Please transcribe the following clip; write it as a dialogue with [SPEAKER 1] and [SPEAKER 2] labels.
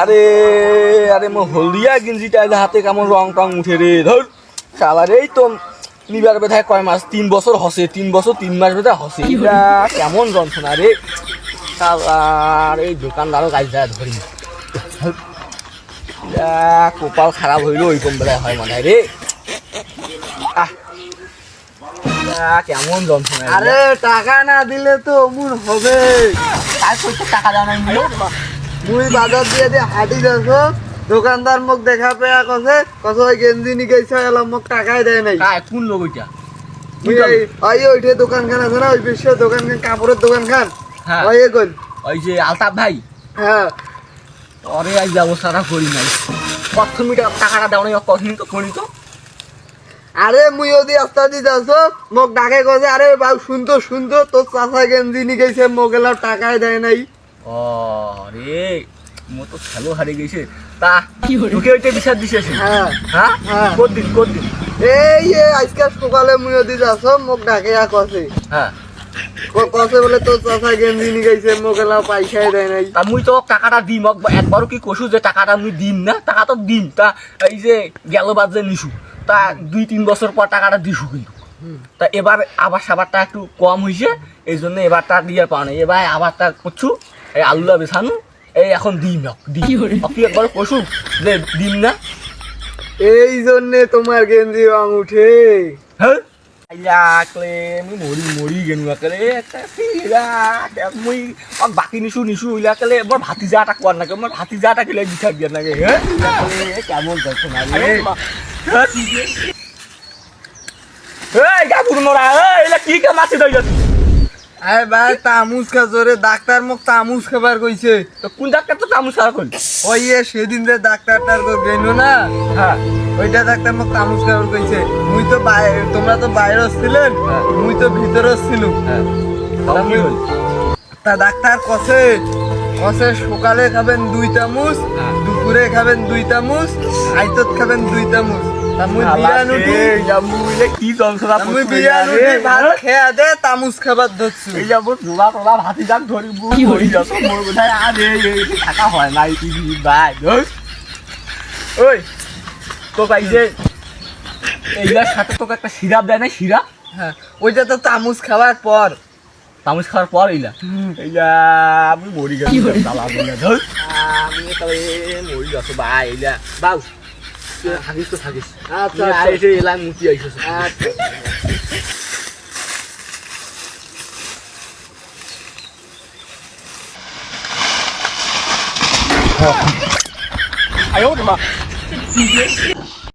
[SPEAKER 1] আরে আরে মো হলদিয়া গেঞ্জিটা হাতে কেমন রং টং উঠে রে ধর শালার এই তো নিবার বেথায় কয় মাস 3 বছর হসে 3 বছর 3 মাস বেথা হসে এটা কেমন যন্ত্রণা রে শালার এই দোকানদারও গাছ যায় ধরি কপাল খারাপ হইলো ওই কম বেলায় হয় মনে হয় রে কেমন যন্ত্রণা
[SPEAKER 2] আরে টাকা না দিলে তো অমন হবে
[SPEAKER 1] তাই কইতে টাকা দাও নাই
[SPEAKER 2] মুই বাজার দিয়ে হাঁটি যাচ্ছ দোকানদার মোক দেখা পেয়া কছে ওই গেঞ্জি নি গেছে এলাম মোক টাকাই দেয় নাই
[SPEAKER 1] কোন লোক ওইটা
[SPEAKER 2] ওইটে দোকান খান আছে না ওই বিশ্ব দোকান খান কাপড়ের দোকান খান
[SPEAKER 1] হ্যাঁ
[SPEAKER 2] ওই এগোল
[SPEAKER 1] ওই যে আলতাফ ভাই
[SPEAKER 2] হ্যাঁ
[SPEAKER 1] অরে আজ ব্যবস্থাটা করি নাই প্রথমে টাকাটা দাও নাই কখনই তো করি তো
[SPEAKER 2] আরে মুই ওদি আস্তা দি যাচ্ছ মোক ডাকে কছে আরে বাবু শুনতো তোর চাচা গেঞ্জি নি গেছে মোক এলাম টাকাই দেয় নাই
[SPEAKER 1] ও রে মো তো খেলো হারিয়ে গেছে তা তোকে ওইটা বিচার দিছে
[SPEAKER 2] হ্যাঁ
[SPEAKER 1] হ্যাঁ
[SPEAKER 2] হ্যাঁ
[SPEAKER 1] কতদিন
[SPEAKER 2] এই আজকে সকালে মুই ওদি যাচ্ছ মোক ডাকে কছে
[SPEAKER 1] হ্যাঁ
[SPEAKER 2] কছে বলে তোর চাচা গেঞ্জি নি গেছে মোক এলাম পয়সাই দেয় নাই
[SPEAKER 1] তা মুই তো টাকাটা দিম একবারও কি কষু যে টাকাটা মুই দিম না টাকা তো দিম তা এই যে গেল বাদ যে নিছু তা 2-3 বছর পর টাকাটা দিছু কিন্তু তা এবার আবার সাবারটা একটু কম হয়েছে এই জন্য এবারটা দিয়ে পাও না এবার আবারটা করছু এই আলুটা বেছানো এই এখন দিম আপনি একবার কষু যে দিম না
[SPEAKER 2] এই জন্যে তোমার গেঞ্জি রং উঠে
[SPEAKER 1] হ্যাঁ আমি মরি গেনু একেলে মুই বাকি নিছু ইলাকেলে এবার ভাতি যাটা কোয়ার নাকি আমার ভাতি যাটা কেলে বিচার দিয়ে নাকি হ্যাঁ কেমন যাচ্ছে না এই গাবুর মোরা এলা কি কে মাছি দই যাচ্ছি
[SPEAKER 2] আরে ভাই তামুজ খাজরে ডাক্তার মোক তামুজ খাবার কইছে
[SPEAKER 1] তো কোন ডাক্তার তো তামুজ খাওয়া কইল
[SPEAKER 2] ওই সেদিন যে ডাক্তারটার গেল না
[SPEAKER 1] হ্যাঁ
[SPEAKER 2] ওইটা ডাক্তার মোক তামুজ খাবার কইছে মুই তো তোমরা তো বাইরে ছিলেন মুই তো ভিতরে ছিল
[SPEAKER 1] হ্যাঁ
[SPEAKER 2] তা ডাক্তার কছে সকালে খাবেন 2 চামচ দুপুরে খাবেন 2 চামচ আইতত খাবেন 2 চামচ মুই বিরানুটি
[SPEAKER 1] কি যন্ত্রণা
[SPEAKER 2] মুই বিরানুটি ভাত খেয়া দে তামুজ খাবার ধরছু
[SPEAKER 1] এই যাব জোলা তোলা ভাতি যাক ধরি বই যাচ্ছ মোর বোধহয় আর এই থাকা হয় না এই ভাই ওই তো ভাই যে এইটার সাথে তোকে একটা সিরাপ দেয় না সিরাপ
[SPEAKER 2] হ্যাঁ ওইটা তো তামুজ খাওয়ার পর
[SPEAKER 1] তামুজ খাওয়ার পর এইলা আমি মরি গেছি আমি তাহলে মরি যাচ্ছ ভাই এইলা বাউ থাকিস তো থাকিস
[SPEAKER 2] আচ্ছা
[SPEAKER 1] এসে এলাম মুতি আইসো
[SPEAKER 2] আচ্ছা
[SPEAKER 1] 哎呦我的妈！